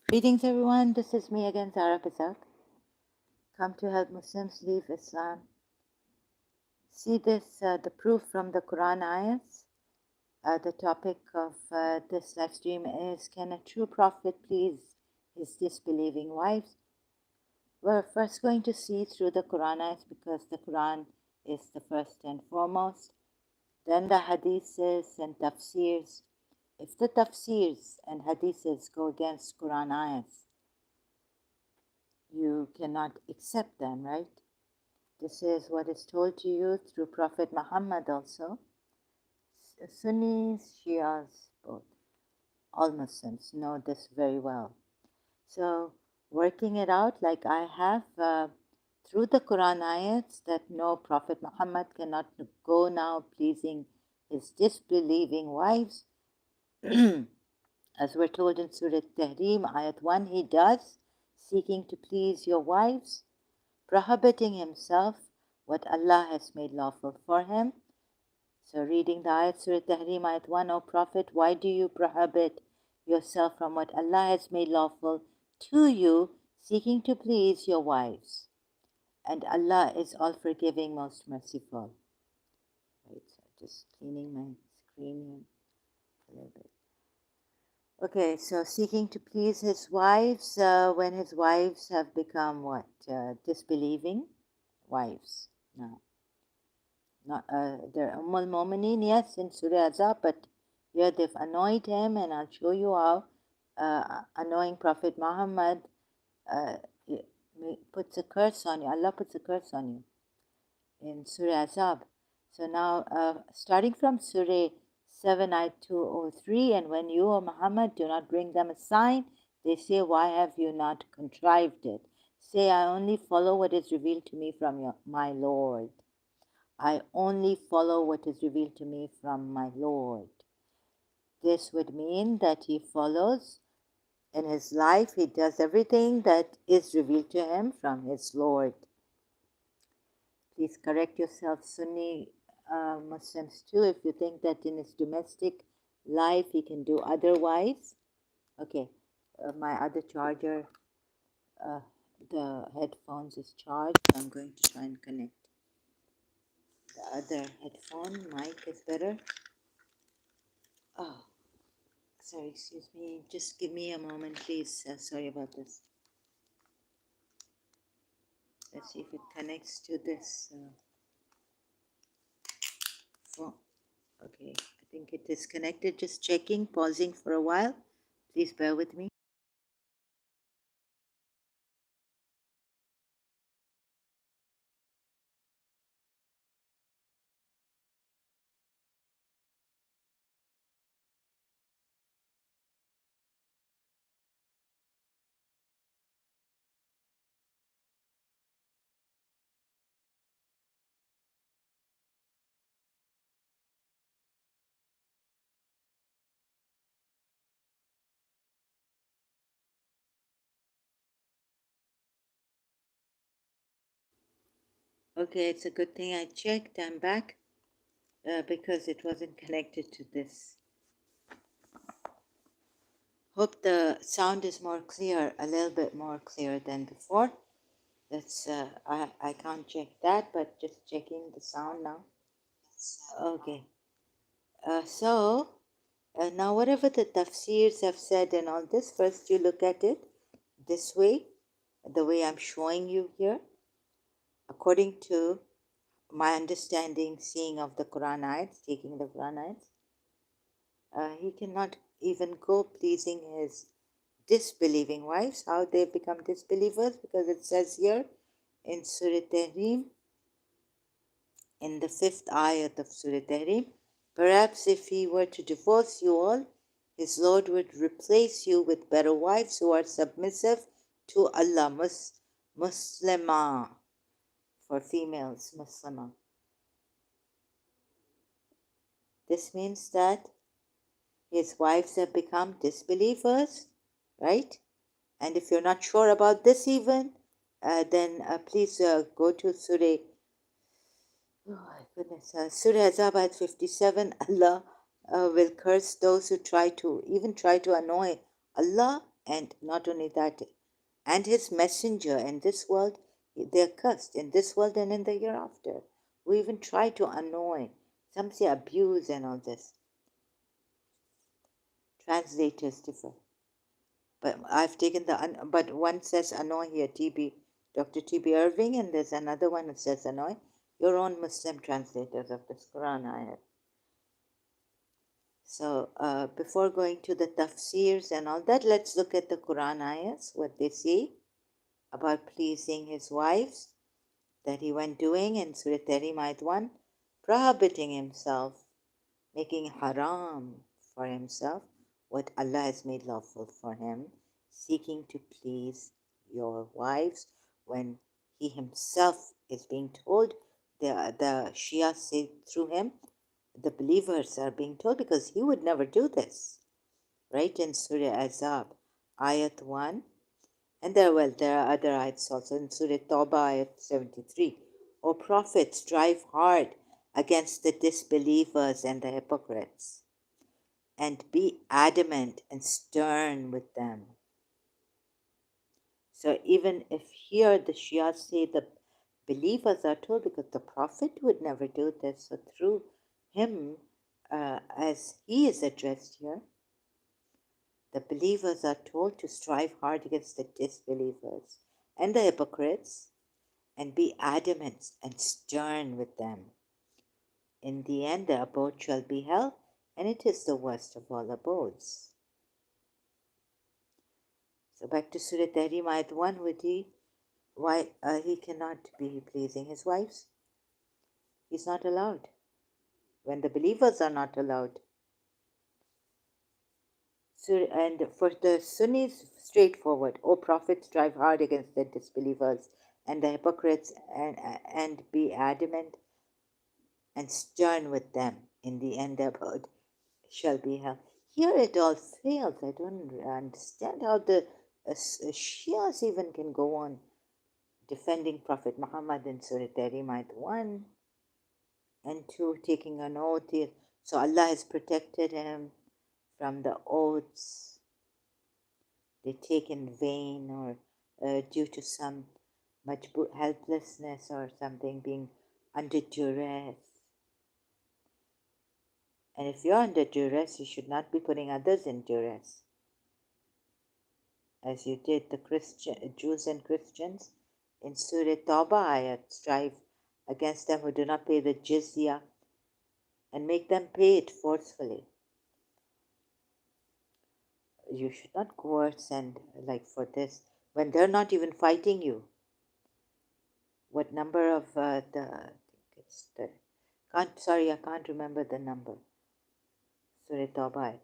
Greetings everyone, this is me again, Zara Pazak. Come to help Muslims leave Islam. See this, the proof from the Quran ayats. The topic of this live stream is, can a true prophet please his disbelieving wives? We're first going to see through the Quran ayats because the Quran is the first and foremost. Then the hadiths and tafsirs. If the tafsirs and hadiths go against Quran ayats, you cannot accept them, right? This is what is told to you through Prophet Muhammad also. Sunnis, Shias, both. All Muslims know this very well. So working it out like I have through the Quran ayats that no, Prophet Muhammad cannot go now pleasing his disbelieving wives. As we're told in Surah Tahrim, ayat 1, he does, seeking to please your wives, prohibiting himself what Allah has made lawful for him. So reading the ayat, Surah Tahrim, ayat 1, O Prophet, why do you prohibit yourself from what Allah has made lawful to you, seeking to please your wives? And Allah is all forgiving, most merciful. Right, so just cleaning my screen here a little bit. Okay, so seeking to please his wives when his wives have become what? Disbelieving wives. Now, not they're Mu'minin, yes, in Surah Azab, but here they've annoyed him, and I'll show you how annoying Prophet Muhammad puts a curse on you. Allah puts a curse on you in Surah Azab. So now, starting from Surah 7, ayat 203, and when you, O Muhammad, do not bring them a sign, they say, why have you not contrived it? Say, I only follow what is revealed to me from my Lord. I only follow what is revealed to me from my Lord. This would mean that he follows in his life, he does everything that is revealed to him from his Lord. Please correct yourself, Sunni Muslims too, if you think that in his domestic life he can do otherwise. Okay, my other charger, the headphones is charged, so I'm going to try and connect the other headphone. Mic is better. Oh, sorry, excuse me. Just give me a moment, please. Sorry about this. Let's see if it connects to this phone. Okay, I think it is connected. Just checking, pausing for a while. Please bear with me. Okay, it's a good thing I checked. I'm back because it wasn't connected to this. Hope the sound is more clear, a little bit more clear than before. That's I can't check that, but just checking the sound now. Okay. So now whatever the tafsirs have said and all this, first you look at it this way, the way I'm showing you here, according to my understanding, seeing of the Quran ayats, taking the Quran ayats, he cannot even go pleasing his disbelieving wives. How they become disbelievers? Because it says here in Surah Tahrim, in the 5th ayat of Surah Tahrim, perhaps if he were to divorce you all, his Lord would replace you with better wives who are submissive to Allah, Muslimah, for females, Muslimah. This means that his wives have become disbelievers, right? And if you're not sure about this even, then please go to Surah, oh my goodness, Surah Azab at 57. Allah will curse those who even try to annoy Allah, and not only that, and his messenger in this world, they're cursed in this world and in the hereafter. Who even try to annoy, some say abuse and all this. Translators differ. But I've taken but one says annoy here, Dr. T.B. Irving, and there's another one that says annoy. Your own Muslim translators of this Quran ayat. So before going to the tafsirs and all that, let's look at the Quran ayats, what they say about pleasing his wives that he went doing in Surah Tahrim ayat 1, prohibiting himself, making haram for himself what Allah has made lawful for him, seeking to please your wives when he himself is being told, the Shia say through him, the believers are being told, because he would never do this, right? In Surah Azab, ayat 1, and there are other ayats also in Surah Tawbah, ayat 73. O Prophet, strive hard against the disbelievers and the hypocrites, and be adamant and stern with them. So even if here the Shia say the believers are told, because the Prophet would never do this, so through him, as he is addressed here, the believers are told to strive hard against the disbelievers and the hypocrites, and be adamant and stern with them. In the end, the abode shall be hell, and it is the worst of all abodes. So back to Surah Tahrim, ayat 1, why he cannot be pleasing his wives. He's not allowed. When the believers are not allowed. So, and for the Sunnis, straightforward. O Prophet, strive hard against the disbelievers and the hypocrites, and be adamant and stern with them. In the end, their abode shall be hell. Here it all fails. I don't understand how the Shias even can go on defending Prophet Muhammad in Surah Tahrim ayat 1 and 2, taking an oath. So Allah has protected him from the oaths they take in vain, or due to some much helplessness or something, being under duress. And if you're under duress, you should not be putting others in duress, as you did the Jews and Christians in Surah Tawbah ayat, strive against them who do not pay the jizya, and make them pay it forcefully. You should not coerce and like for this when they're not even fighting you. What number of I can't remember the number. Surah Tawbah.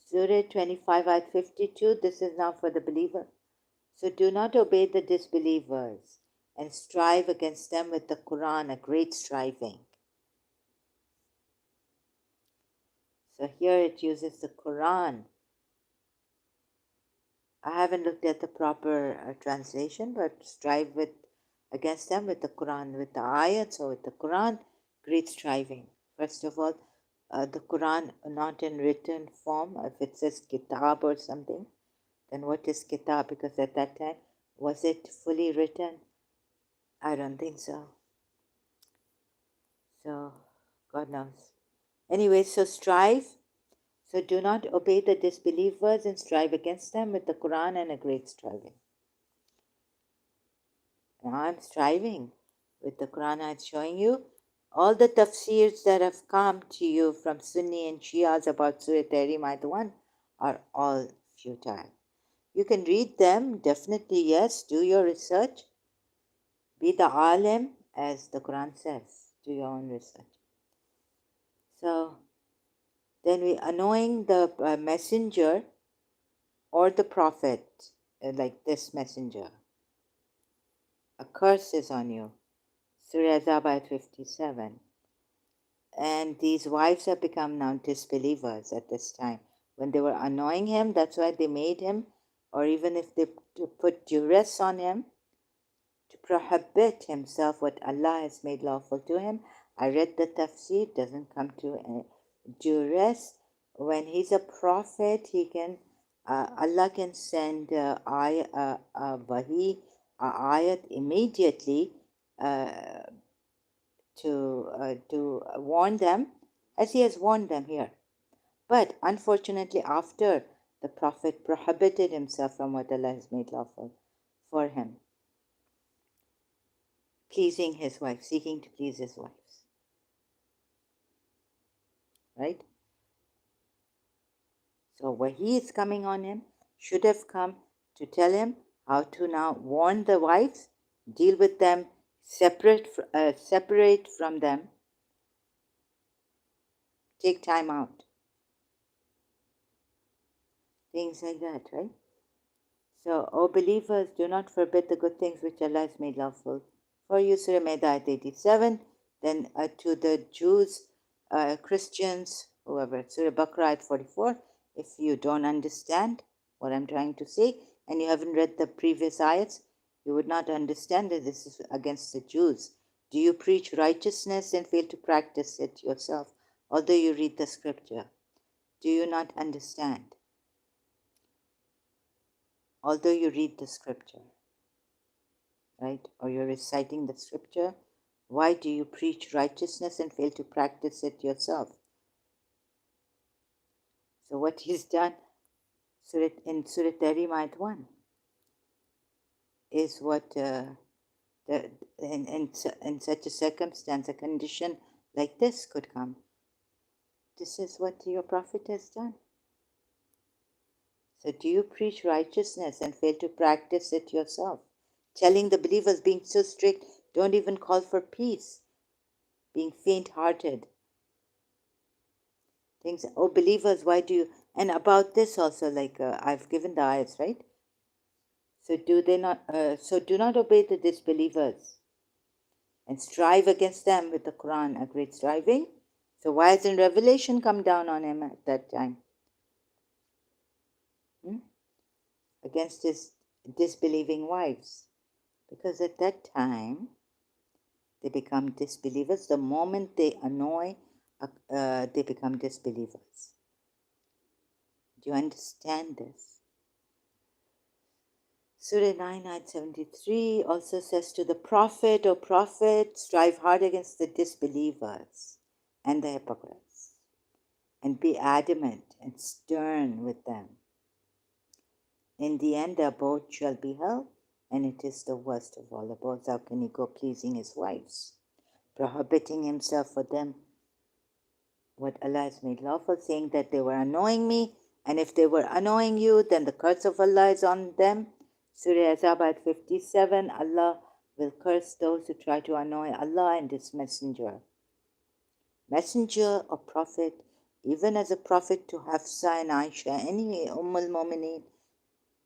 Surah 25 ayat 52. This is now for the believer. So do not obey the disbelievers and strive against them with the Quran, a great striving. So here it uses the Quran. I haven't looked at the proper translation, but strive against them with the Quran, with the ayats or with the Quran, great striving. First of all, the Quran not in written form. If it says kitab or something, then what is kitab? Because at that time, was it fully written? I don't think so. So, God knows. Anyway, so strive. So do not obey the disbelievers and strive against them with the Quran and a great striving. Now I'm striving with the Quran. I'm showing you all the tafsirs that have come to you from Sunni and Shias about Surah Tahrim ayat 1 are all futile. You can read them, definitely, yes, do your research. Be the alim, as the Quran says. Do your own research. So then we annoying the messenger or the prophet, like this messenger. A curse is on you. Surah Azab 57. And these wives have become now disbelievers at this time. When they were annoying him, that's why they made him, or even if they put duress on him, to prohibit himself what Allah has made lawful to him. I read the tafsir, doesn't come to duress. When he's a prophet, he can, Allah can send wahi, ayat immediately to warn them, as he has warned them here. But unfortunately, after the Prophet prohibited himself from what Allah has made lawful for him, pleasing his wife, seeking to please his wives. Right? So wahi is coming on him, should have come to tell him how to now warn the wives, deal with them, separate from them, take time out. Things like that, right? So, O believers, do not forbid the good things which Allah has made lawful for you. Surah Maida 87. Then to the Jews, Christians, whoever, Surah Baqarah 44. If you don't understand what I'm trying to say and you haven't read the previous ayats, you would not understand that this is against the Jews. Do you preach righteousness and fail to practice it yourself, although you read the scripture? Do you not understand? Although you read the scripture, right? Or you're reciting the scripture, why do you preach righteousness and fail to practice it yourself? So what he's done in Surah Tahrim Ayat 1 is what in such a circumstance, a condition like this could come. This is what your prophet has done. So do you preach righteousness and fail to practice it yourself? Telling the believers, being so strict, don't even call for peace, being faint-hearted. Things, oh believers, why do you, and about this also, like I've given the ayats, right? So do not obey the disbelievers and strive against them with the Quran, a great striving. So why hasn't revelation come down on him at that time? Against his disbelieving wives. Because at that time, they become disbelievers. The moment they annoy, they become disbelievers. Do you understand this? Surah 9, Ayat 73 also says to the Prophet, O Prophet, strive hard against the disbelievers and the hypocrites, and be adamant and stern with them. In the end, their abode shall be hell, and it is the worst of all abodes. How can he go pleasing his wives, prohibiting himself for them what Allah has made lawful, saying that they were annoying me, and if they were annoying you, then the curse of Allah is on them. Surah Azab 57, Allah will curse those who try to annoy Allah and His Messenger. Messenger or Prophet, even as a Prophet to Hafsa and Aisha, any al-Mu'mineen,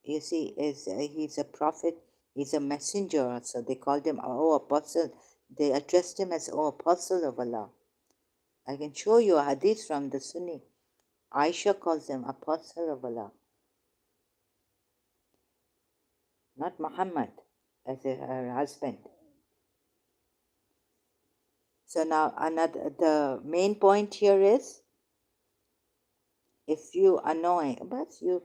you see, he's a Prophet, he's a Messenger, so they called him, oh Apostle, they addressed him as, oh Apostle of Allah. I can show you a hadith from the Sunni. Aisha calls him Apostle of Allah, not Muhammad as her husband. So now the main point here is, if you annoy, but you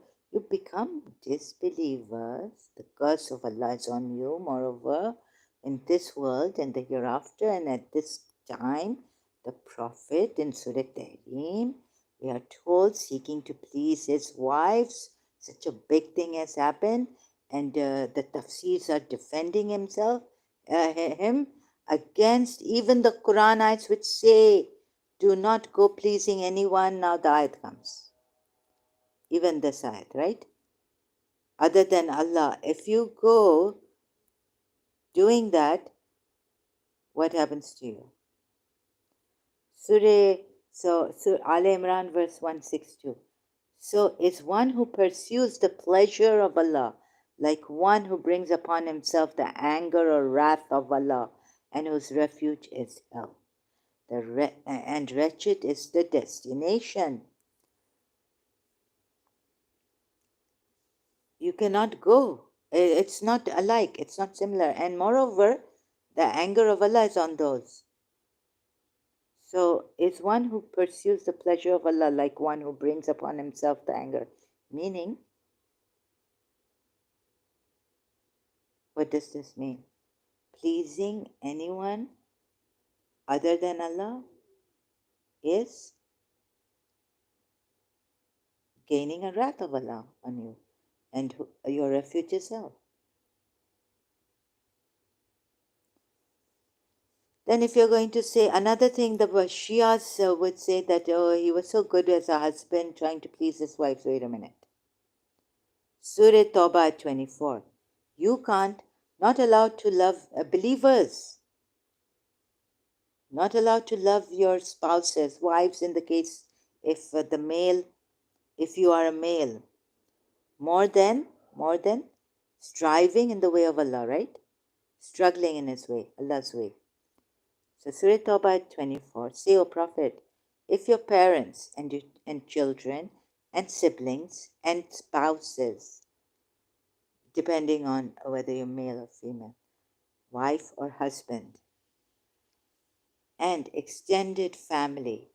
become disbelievers, the curse of Allah is on you, moreover, in this world and the hereafter, and at this time, the Prophet in Surah Tahrim, we are told, seeking to please his wives, such a big thing has happened, and the tafsirs are defending him against even the Quran ayats which say, do not go pleasing anyone. Now the ayat comes. Even this ayat, right? Other than Allah. If you go doing that, what happens to you? So Al Imran verse 162. So is one who pursues the pleasure of Allah like one who brings upon himself the anger or wrath of Allah and whose refuge is hell. And wretched is the destination. You cannot go. It's not alike. It's not similar. And moreover, the anger of Allah is on those. So is one who pursues the pleasure of Allah like one who brings upon himself the anger. Meaning, what does this mean? Pleasing anyone other than Allah is gaining a wrath of Allah on you, and your refuge is hell. Then if you're going to say another thing, the Shias would say that, oh, he was so good as a husband trying to please his wife. Wait a minute. Surah Tawbah 24. You can't, not allowed to love believers, not allowed to love your spouses, wives in the case if the male, if you are a male, more than striving in the way of Allah, right? Struggling in his way, Allah's way. So Surah Tawbah 24, say, O Prophet, if your parents and children and siblings and spouses, depending on whether you're male or female, wife or husband, and extended family,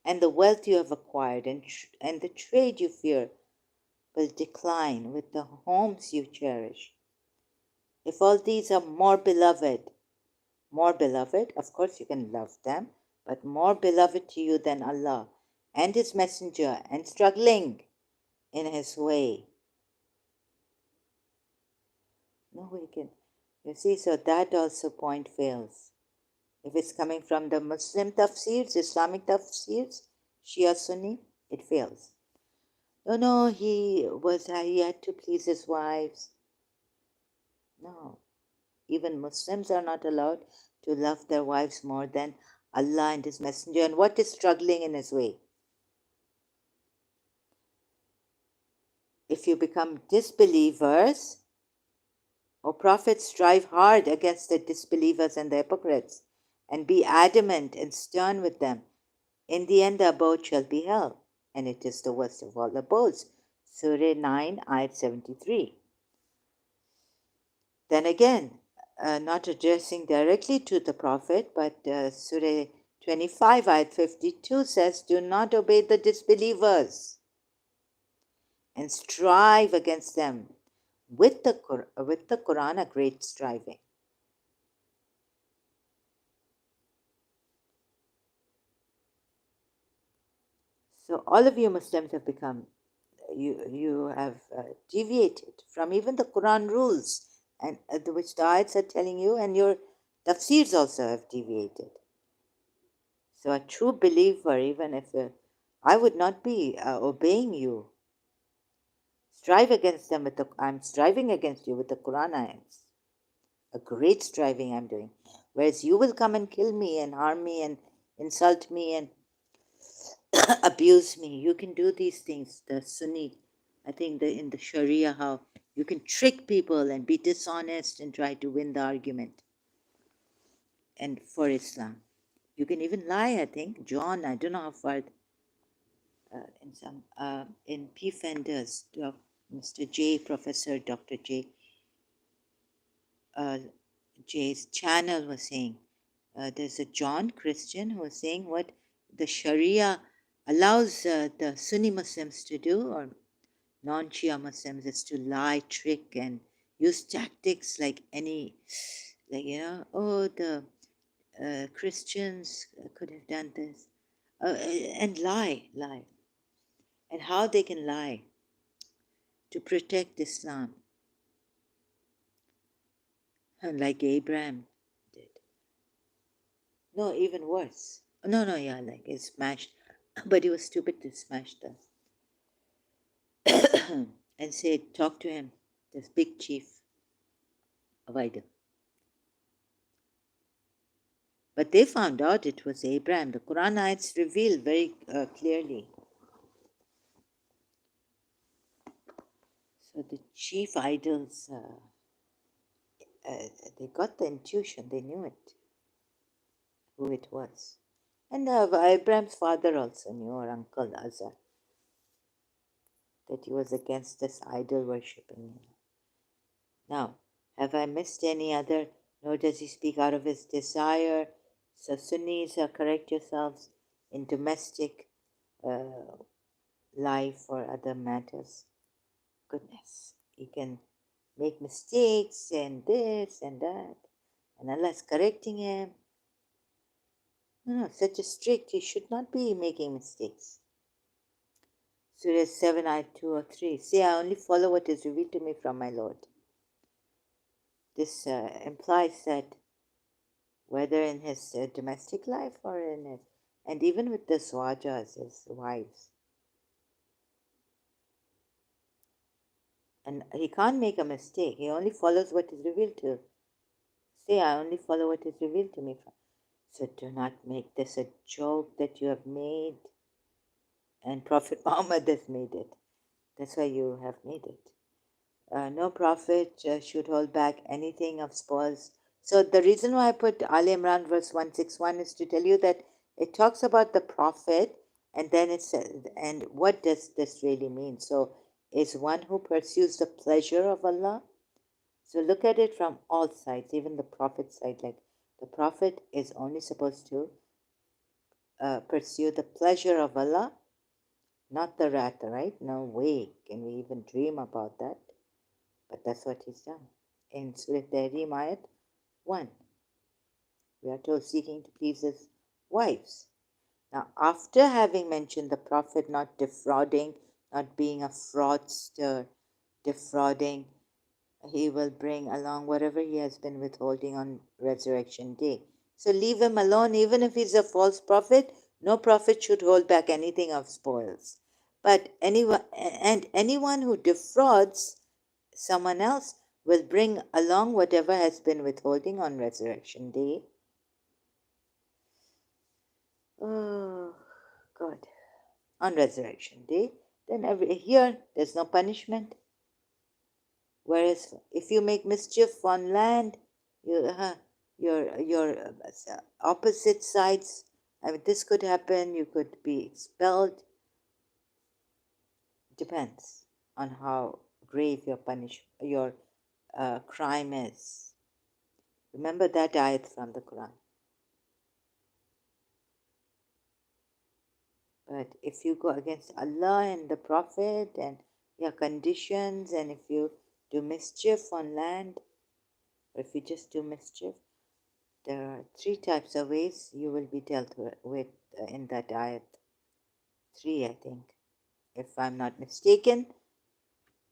and the wealth you have acquired and the trade you fear will decline with the homes you cherish. If all these are more beloved, of course you can love them, but more beloved to you than Allah and His Messenger and struggling in His way. No, we can. You see, so that also point fails. If it's coming from the Muslim tafsirs, Islamic tafsirs, Shia Sunni, it fails. No, he had to please his wives. No, even Muslims are not allowed to love their wives more than Allah and His Messenger. And what is struggling in His way? If you become disbelievers, O Prophet, strive hard against the disbelievers and the hypocrites, and be adamant and stern with them. In the end, the abode shall be hell, and it is the worst of all abodes. Surah 9, Ayat 73. Then again, not addressing directly to the Prophet, but Surah 25, Ayat 52 says, do not obey the disbelievers and strive against them with the Quran, a great striving. So all of you Muslims have become, you have deviated from even the Quran rules, and which the ayats are telling you, and your tafsirs also have deviated. So a true believer, even if I would not be obeying you, strive against them with I'm striving against you with the Quran ayats. A great striving I'm doing. Whereas you will come and kill me and harm me and insult me and abuse me. You can do these things. The Sunni, I think in the Sharia, how you can trick people and be dishonest and try to win the argument. And for Islam, you can even lie. I think John, I don't know how far. In P. Fender's, Mr. J, Professor Dr. J's channel was saying, there's a John Christian who was saying what the Sharia allows the Sunni Muslims to do, or non-Shia Muslims, is to lie, trick, and use tactics like the Christians could have done this, and lie, and how they can lie to protect Islam, like Abraham did. No, even worse. No, yeah, like it smashed, but he was stupid to smash the and say, talk to him, this big chief of Ida. But they found out it was Abraham. The Quran ayats reveal very clearly. So the chief idols, they got the intuition, they knew it, who it was. And Abraham's father also knew, or uncle Azar, that he was against this idol worshipping. Now, have I missed any other? Nor does he speak out of his desire. So Sunnis, correct yourselves in domestic life or other matters. Goodness, he can make mistakes and this and that, and Allah is correcting him. No, such a strict, he should not be making mistakes. Surah 7, ayat 2 or 3. Say, I only follow what is revealed to me from my Lord. This implies that whether in his domestic life or in his, and even with the swajas, his wives. And he can't make a mistake. He only follows what is revealed to. Say, I only follow what is revealed to me from. So do not make this a joke that you have made. And Prophet Muhammad has made it. That's why you have made it. No prophet should hold back anything of spoils. So the reason why I put Ali Imran verse 161 is to tell you that it talks about the prophet, and then it says, and what does this really mean? So is one who pursues the pleasure of Allah. So look at it from all sides, even the prophet's side. Like the prophet is only supposed to pursue the pleasure of Allah, not the wrath, right? No way can we even dream about that. But that's what he's done. In Surah Tahrim ayat 1, we are told seeking to please his wives. Now, after having mentioned the Prophet not defrauding, not being a fraudster, defrauding, he will bring along whatever he has been withholding on resurrection day. So leave him alone, even if he's a false prophet. No prophet should hold back anything of spoils. But anyone who defrauds someone else will bring along whatever has been withholding on resurrection day. Oh God. On resurrection day, then here there's no punishment. Whereas if you make mischief on land, your opposite sides, I mean, this could happen. You could be expelled. Depends on how grave your crime is. Remember that ayat from the Quran. But if you go against Allah and the Prophet and your conditions, and if you do mischief on land, or if you just do mischief, there are 3 types of ways you will be dealt with in that ayat. 3, I think, if I'm not mistaken.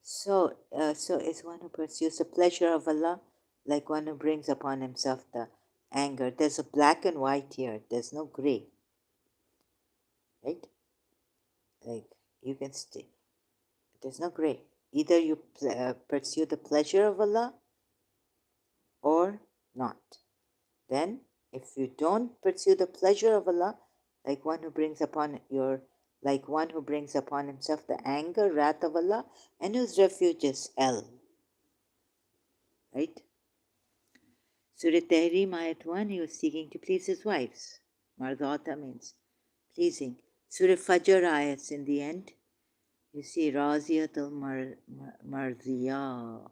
So is one who pursues the pleasure of Allah, like one who brings upon himself the anger. There's a black and white here. There's no gray, right? Like you can stay. There's no gray. Either you pursue the pleasure of Allah or not. Then, if you don't pursue the pleasure of Allah, like one who brings upon himself the anger, wrath of Allah, and whose refuge is hell. Right? Surah Tahrim ayat 1, he was seeking to please his wives. Mardata means pleasing. Surah Fajr ayats in the end, you see Raziyatul Marziya.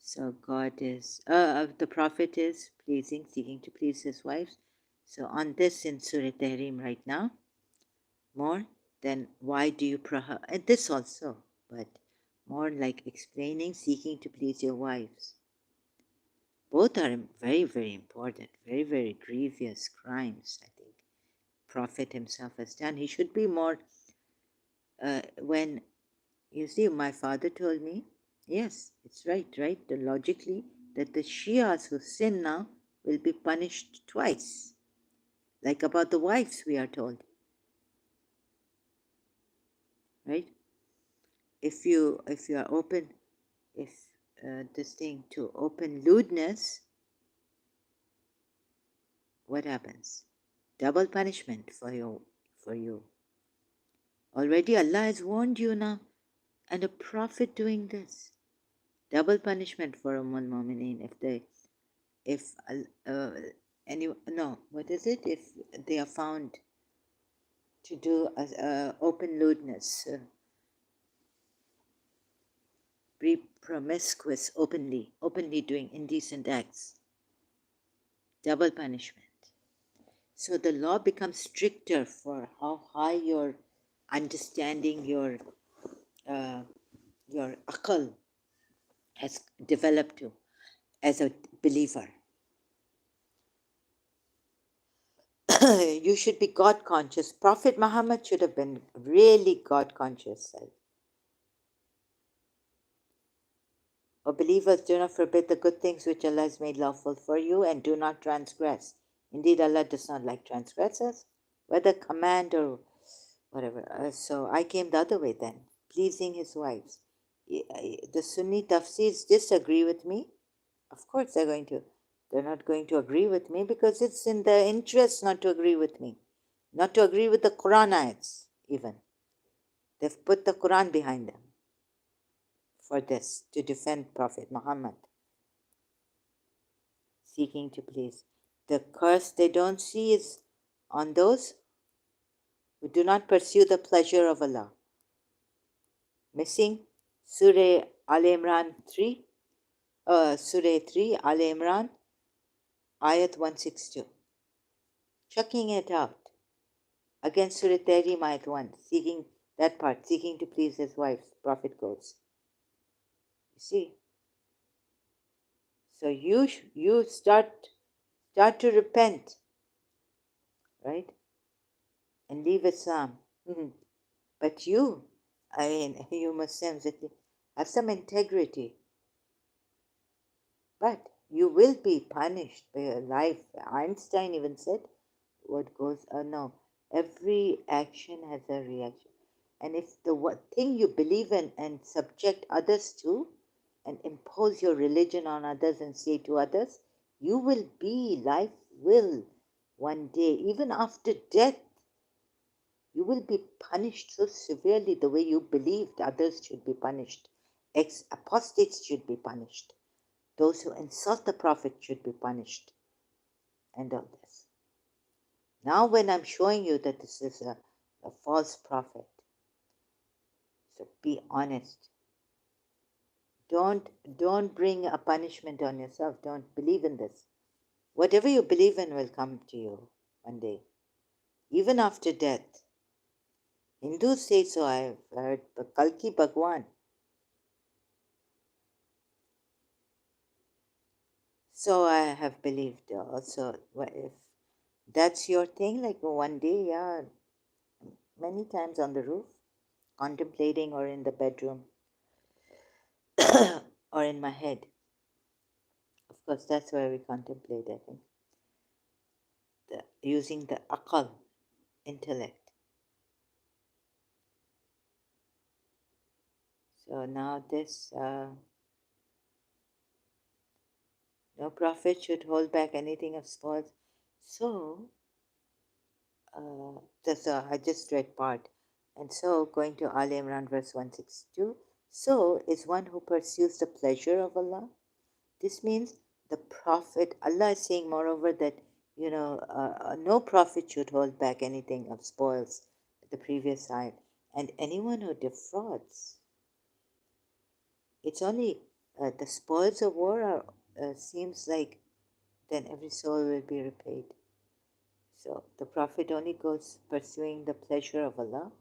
So God is, the Prophet is pleasing, seeking to please his wives. So on this in Surah Tahrim right now, more than why do you and this also, but more like explaining, seeking to please your wives. Both are very, very important, very, very grievous crimes, I think. Prophet himself has done. He should be more, when, you see, my father told me, yes, it's right, logically, that the Shias who sin now will be punished twice. Like about the wives, we are told. Right? If you are open, if this thing to open lewdness, what happens? Double punishment for you. Already Allah has warned you now, and a prophet doing this. Double punishment for Mu'mineen if any no, what is it? If they are found to do open lewdness, be promiscuous openly doing indecent acts. Double punishment. So the law becomes stricter for how high your understanding, your akal has developed to as a believer. You should be God conscious. Prophet Muhammad should have been really God conscious. O believers, do not forbid the good things which Allah has made lawful for you, and do not transgress. Indeed, Allah does not like transgressors, whether command or whatever. So I came the other way then, pleasing his wives. The Sunni tafsirs disagree with me. Of course they're going to. They're not going to agree with me because it's in their interest not to agree with me. Not to agree with the Quran ayats, even. They've put the Quran behind them for this, to defend Prophet Muhammad, seeking to please. The curse they don't see is on those who do not pursue the pleasure of Allah. Missing Surah Al Imran 3, Surah 3, Al Imran, Ayat 162. Chucking it out against Surah Tahrim, Ayat 1, seeking that part, seeking to please his wife, Prophet goes. You see? So you start to repent, right? And leave Islam. But you Muslims, have some integrity. But you will be punished by your life. Einstein even said, what goes, no, every action has a reaction. And if the thing you believe in and subject others to, and impose your religion on others and say to others, life will one day, even after death, you will be punished so severely the way you believed others should be punished. Apostates should be punished. Those who insult the Prophet should be punished. And all this. Now when I'm showing you that this is a false prophet, so be honest. Don't bring a punishment on yourself. Don't believe in this. Whatever you believe in will come to you one day, even after death. Hindus say so. I've heard Kalki Bhagwan. So I have believed also. If that's your thing, like one day, yeah, many times on the roof, contemplating, or in the bedroom, or in my head. Of course, that's where we contemplate, I think. Using the akal, intellect. So now this, no prophet should hold back anything of spoils. So, I just read part. And so, going to Al Imran verse 162, so is one who pursues the pleasure of Allah. This means the Prophet, Allah is saying moreover that, no prophet should hold back anything of spoils, the previous side. And anyone who defrauds, it's only the spoils of war seems like then every soul will be repaid. So the Prophet only goes pursuing the pleasure of Allah.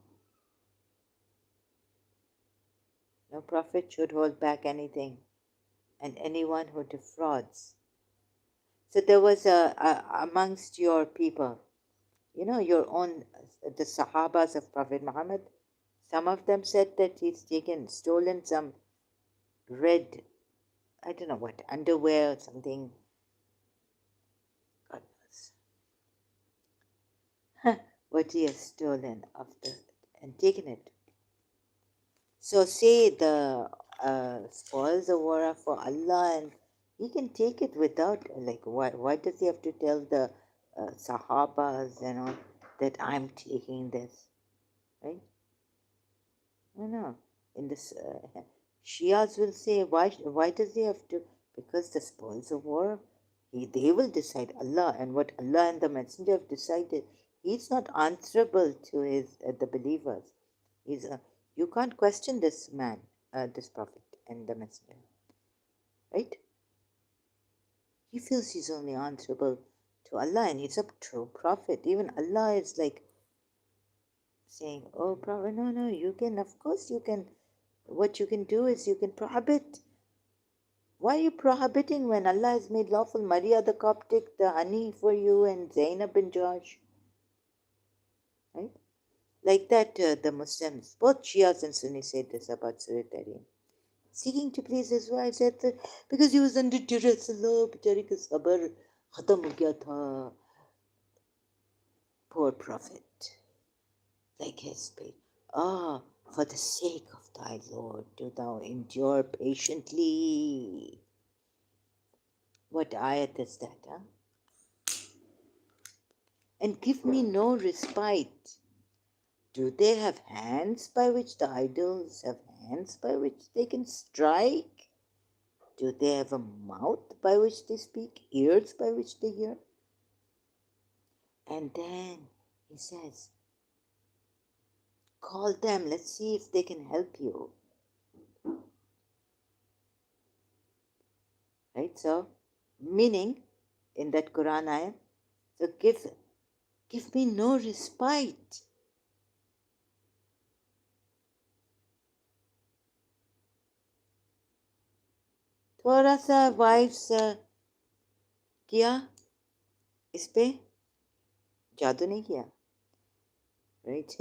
No prophet should hold back anything, and anyone who defrauds. So there was amongst your people, your own, the Sahabas of Prophet Muhammad, some of them said that he's stolen some red, I don't know what, underwear or something. God knows. What he has stolen and taken it. So say the spoils of war are for Allah, and he can take it without, like, why does he have to tell the Sahabas and all that I'm taking this, right? No. In this, Shias will say, why does he have to? Because the spoils of war, they will decide Allah, and what Allah and the Messenger have decided. He's not answerable to the believers. He's you can't question this man, this prophet and the Messenger, right? He feels he's only answerable to Allah, and he's a true prophet. Even Allah is like saying, "Oh, prophet, no, no, you can, of course, you can. What you can do is you can prohibit. Why are you prohibiting when Allah has made lawful Maria the Coptic, the honey for you, and Zainab bin Josh, right? Like that, the Muslims, both Shias and Sunnis, say this about Surah seeking to please his wife, said that because he was under duress, Allah, बेचारे का सबर खत्म हो गया था. Poor prophet, like his faith. Ah, for the sake of thy Lord, do thou endure patiently. What ayat is that, huh? And give me no respite. Do they have hands by which the idols have hands by which they can strike? Do they have a mouth by which they speak, ears by which they hear? And then he says, call them, let's see if they can help you. Right? So, meaning in that Quran ayah, so give me no respite. थोड़ा सा wives किया इस पे जादू नहीं किया, right?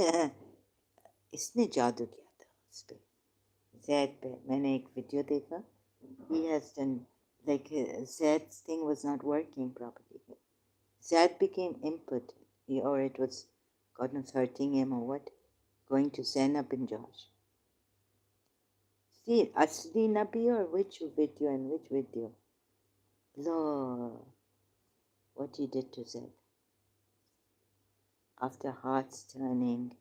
इसने जादू किया था उस पे, जैद पे. मैंने एक वीडियो देखा. He has done, like, Zed's thing was not working properly. Zed became impotent, or it was, God knows, hurting him or what, going to Zainab bin Josh. See, Asli Nabi or which video and which video? Lord, what he did to Zed. After hearts turning,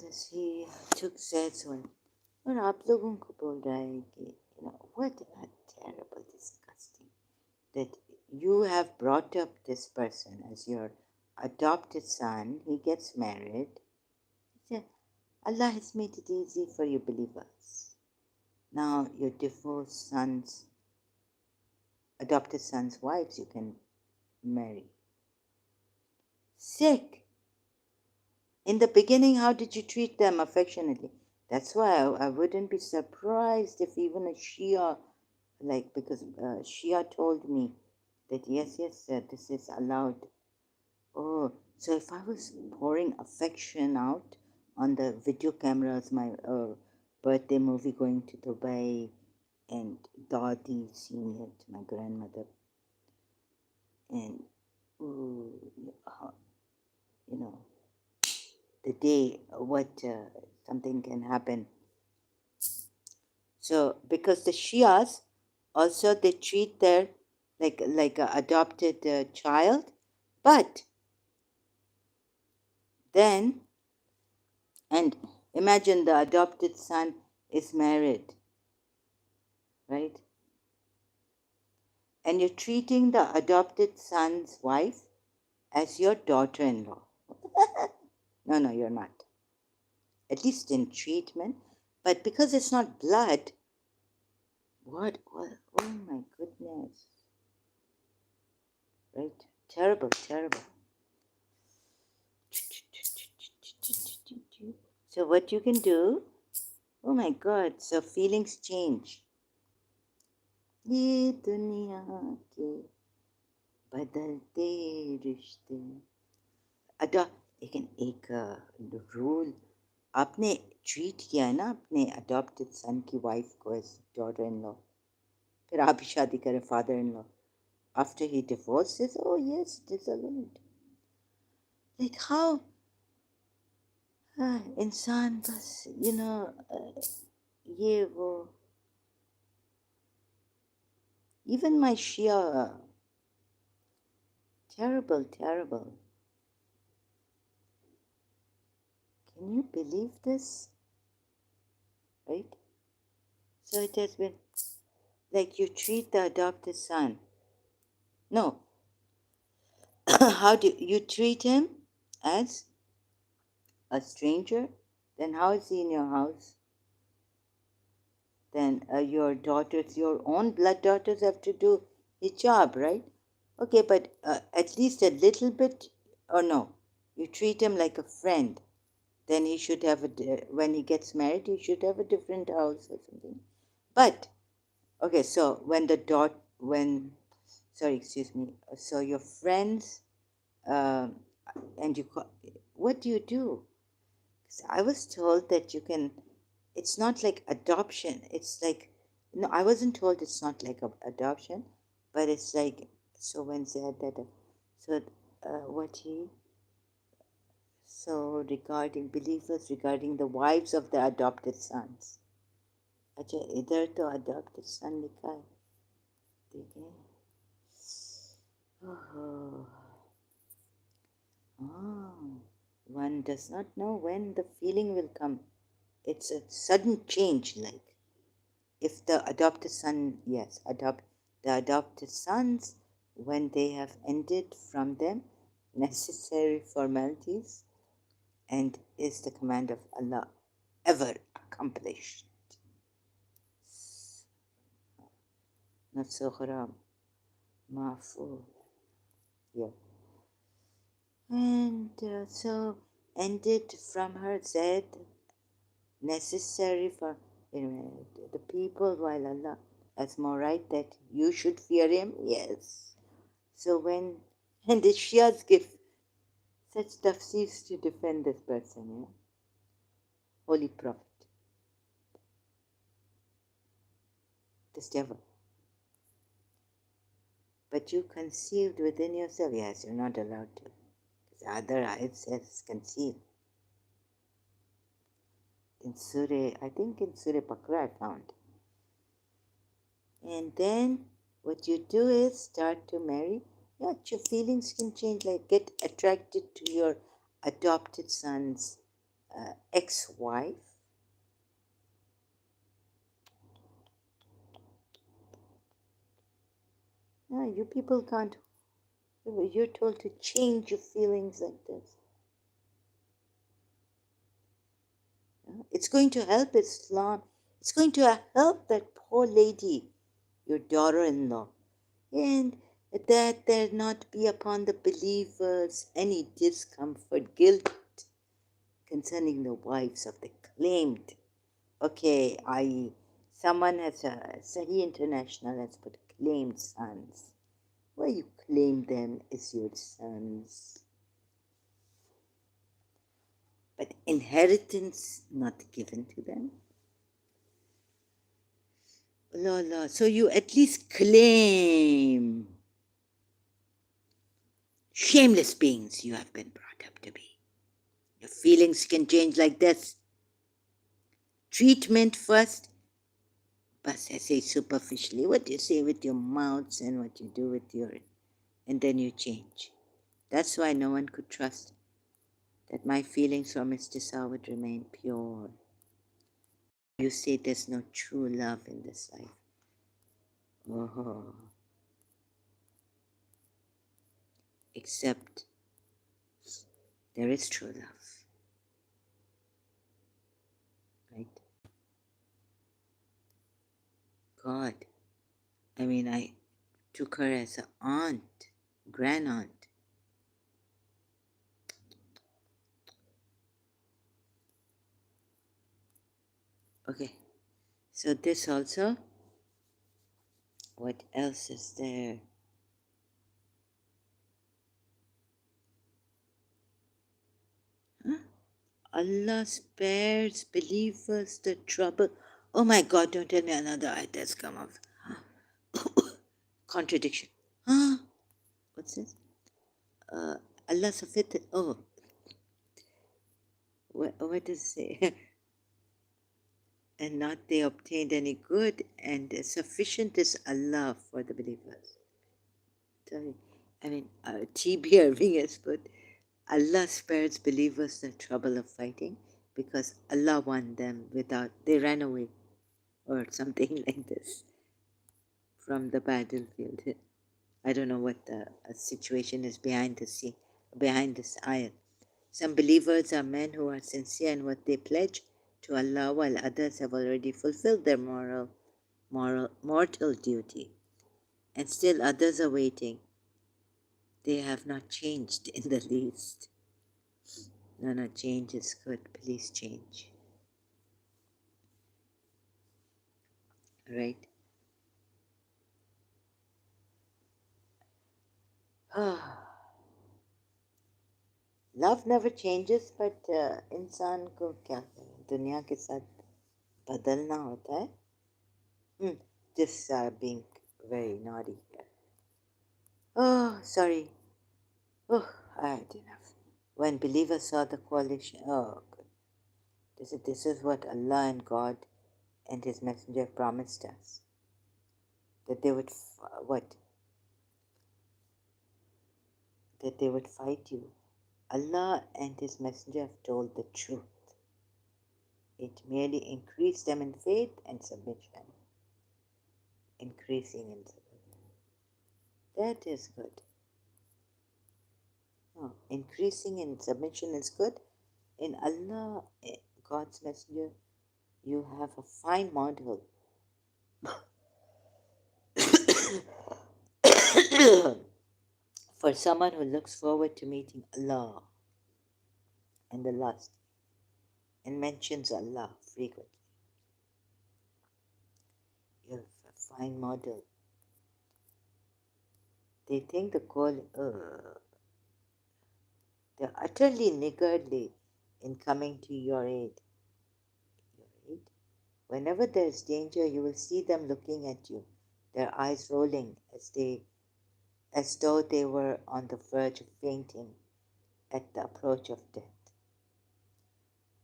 this he took Zed's one. और आप लोगों को बोल रहा है कि, what a terrible, disgusting, that you have brought up this person as your adopted son. He gets married. Allah has made it easy for you believers. Now your divorced sons, adopted sons' wives, you can marry. Sick. In the beginning, how did you treat them affectionately? That's why I wouldn't be surprised if even a Shia, like, because Shia told me that yes, this is allowed. Oh, so if I was pouring affection out on the video cameras, my birthday movie going to Dubai, and Dadi seeing it, my grandmother, and ooh, the day what something can happen. So because the Shias also, they treat their like a adopted child, but then, and imagine the adopted son is married, right? And you're treating the adopted son's wife as your daughter-in-law. No, you're not. At least in treatment. But because it's not blood, what? Oh my goodness. Right? Terrible. So what you can do, oh my God, so feelings change. ये दुनिया के बदलते रिश्ते. लेकिन एक rule, आपने treat किया है ना अपने अडॉप्टेड सन की वाइफ को एज डॉटर इन लॉ, फिर आप ही शादी करें father in law. After he divorces, oh yes, it is allowed. Like how? इंसान बस ये वो even my Shia, terrible. Can you believe this? Right? So it has been like you treat the adopted son. No, how do you treat him as a stranger? Then how is he in your house? Then your daughters, your own blood daughters, have to do hijab, right? Okay, but at least a little bit, or no? You treat him like a friend. Then he should have when he gets married, he should have a different house or something. But okay, so sorry, excuse me. So your friends, um, and what do you do? 'Cause I was told that you can. It's not like adoption. It's like no, I wasn't told it's not like adoption, but it's like so when said that. So what he so regarding believers regarding the wives of the adopted sons. अच्छा इधर तो adopted son लिखा है ठीक है oh. One does not know when the feeling will come. It's a sudden change, like if the adopted son, yes, the adopted sons, when they have ended from them necessary formalities, and is the command of Allah ever accomplished. Not so haram, mafu. Yeah. And so ended from her said necessary for the people while Allah has more right that you should fear him. Yes. So when and the Shias give such tafsirs to defend this person, yeah? Holy Prophet, this devil. But you conceived within yourself. Yes, you're not allowed to. The other ayat says conceal. In Surah, I think in Surah Baqarah I found. And then what you do is start to marry. Yeah, your feelings can change, like get attracted to your adopted son's ex-wife. No, you people can't. You're told to change your feelings like this. It's going to help Islam. It's going to help that poor lady, your daughter-in-law, and that there not be upon the believers any discomfort, guilt concerning the wives of the claimed. Okay, someone has Sahih International has put claimed sons. Where you claim them as your sons. But inheritance not given to them. La. So you at least claim. Shameless beings you have been brought up to be. Your feelings can change like this. Treatment first, but I say superficially, what you say with your mouths and what you do with your, and then you change. That's why no one could trust that my feelings for Mr. Saw would remain pure. You say there's no true love in this life. Oh, except there is true love, right? God, I mean, I took her as an aunt, grand aunt. Okay, so this also. What else is there? Huh? Allah spares believers the trouble. Oh my God, don't tell me another ayat has come up. Contradiction. Huh? What's this? Allah sufit. Oh, what does it say? And not they obtained any good, and sufficient is Allah for the believers. Sorry. I mean, T.B. Irving has put, Allah spares believers the trouble of fighting because Allah won them without, they ran away, or something like this, from the battlefield. I don't know what the situation is behind behind this ayat. Some believers are men who are sincere in what they pledge to Allah, while others have already fulfilled their mortal duty, and still others are waiting. They have not changed in the least. No, no, change is good. Please change. Right? Love never changes, but इंसान को क्या करें दुनिया के साथ बदलना होता है. Just being very naughty here. Oh, sorry. Oh, I had enough. When believers saw the coalition, oh, good. This is what Allah and God and His Messenger promised us. That they would, what? That they would fight you. Allah and His Messenger have told the truth. It merely increased them in faith and submission. Increasing in submission. That is good. Oh, increasing in submission is good. In Allah, God's Messenger, you have a fine model. For someone who looks forward to meeting Allah in the last and mentions Allah frequently. You have a fine model. They think they're utterly niggardly in coming to your aid. Whenever there is danger, you will see them looking at you, their eyes rolling as though they were on the verge of fainting at the approach of death.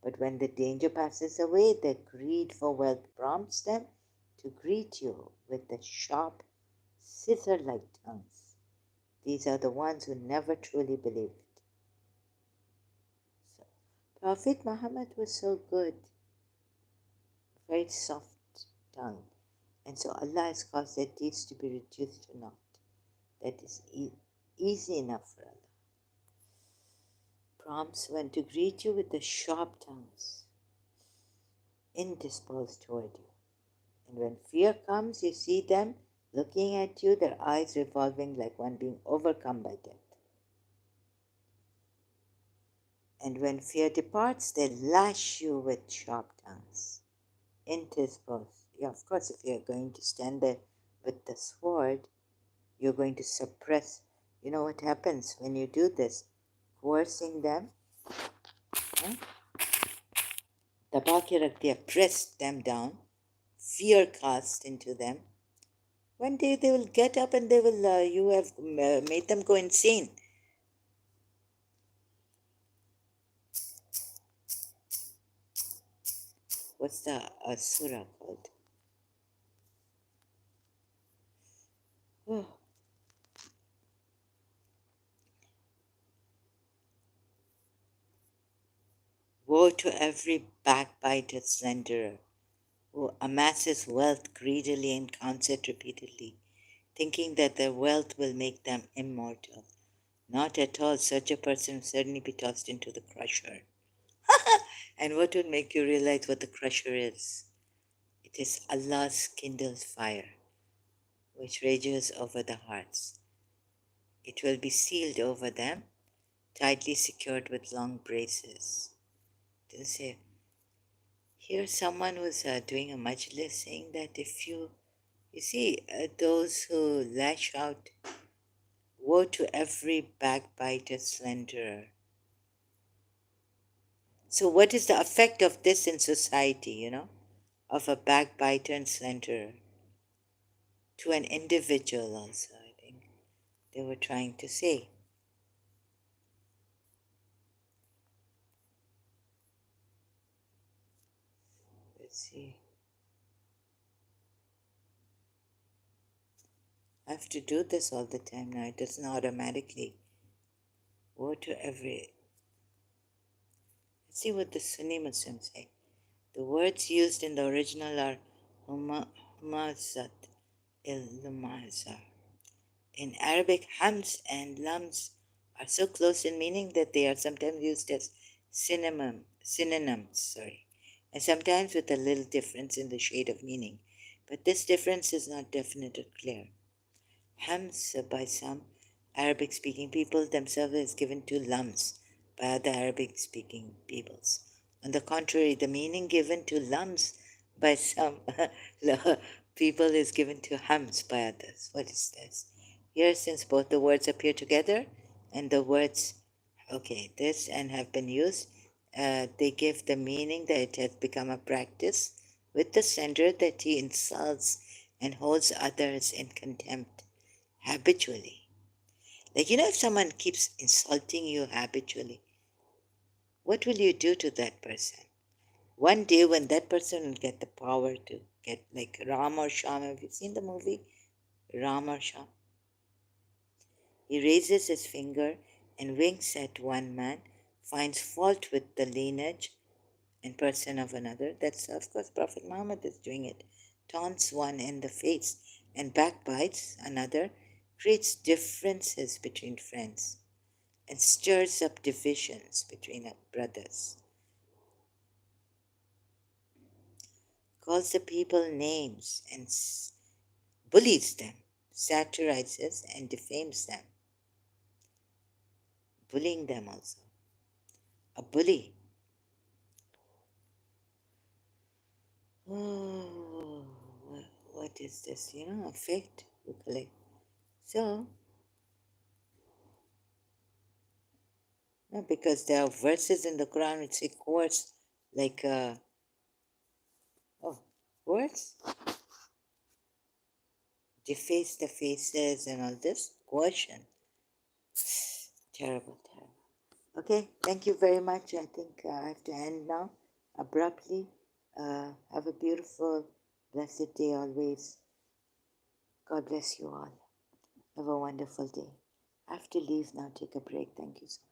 But when the danger passes away, their greed for wealth prompts them to greet you with the sharp, scissor-like tongues. These are the ones who never truly believed. So, Prophet Muhammad was so good, very soft tongue. And so Allah has caused their deeds to be reduced to naught. That is easy enough for Allah. Prompts when to greet you with the sharp tongues, indisposed toward you. And when fear comes, you see them looking at you, their eyes revolving like one being overcome by death. And when fear departs, they lash you with sharp tongues, indisposed. Yeah, of course, if you're going to stand there with the sword, you're going to suppress. You know what happens when you do this? Coercing them. दबा के रख दिया, press them down, fear cast into them. One day they will get up and they will, you have made them go insane. What's the surah called? Oh. Woe to every backbiter slanderer who amasses wealth greedily and counts it repeatedly, thinking that their wealth will make them immortal. Not at all. Such a person will certainly be tossed into the crusher. And what would make you realize what the crusher is? It is Allah's kindled fire, which rages over the hearts. It will be sealed over them, tightly secured with long braces. They'll say, here someone was doing a majlis saying that if you see, those who lash out, woe to every backbiter slanderer. So what is the effect of this in society, of a backbiter and slanderer? To an individual also, I think they were trying to say. see. I have to do this all the time now. It doesn't automatically go to every. Let's see what the Sunni Muslims say. The words used in the original are humazat il-lumazar. In Arabic, hams and lams are so close in meaning that they are sometimes used as synonyms, and sometimes with a little difference in the shade of meaning. But this difference is not definite or clear. Hams by some Arabic speaking people themselves is given to lams by other Arabic speaking peoples. On the contrary, the meaning given to lams by some people is given to hams by others. What is this? Here, since both the words appear together and the words, this and have been used, they give the meaning that it has become a practice with the sender that he insults and holds others in contempt habitually. Like, if someone keeps insulting you habitually, what will you do to that person? One day, when that person will get the power to get like Ram or Sham, have you seen the movie Ram or Sham? He raises his finger and winks at one man, finds fault with the lineage and person of another. That's, of course, Prophet Muhammad is doing it. Taunts one in the face and backbites another, creates differences between friends, and stirs up divisions between brothers. Calls the people names and bullies them, satirizes and defames them, bullying them also. A bully. Oh, what is this? A fate we collect. So, no, because there are verses in the Quran which say coerce, like, words, deface the faces and all this, coercion. Terrible, terrible. Okay, thank you very much. I think I have to end now abruptly. Have a beautiful, blessed day always. God bless you all. Have a wonderful day. I have to leave now, take a break. Thank you so much.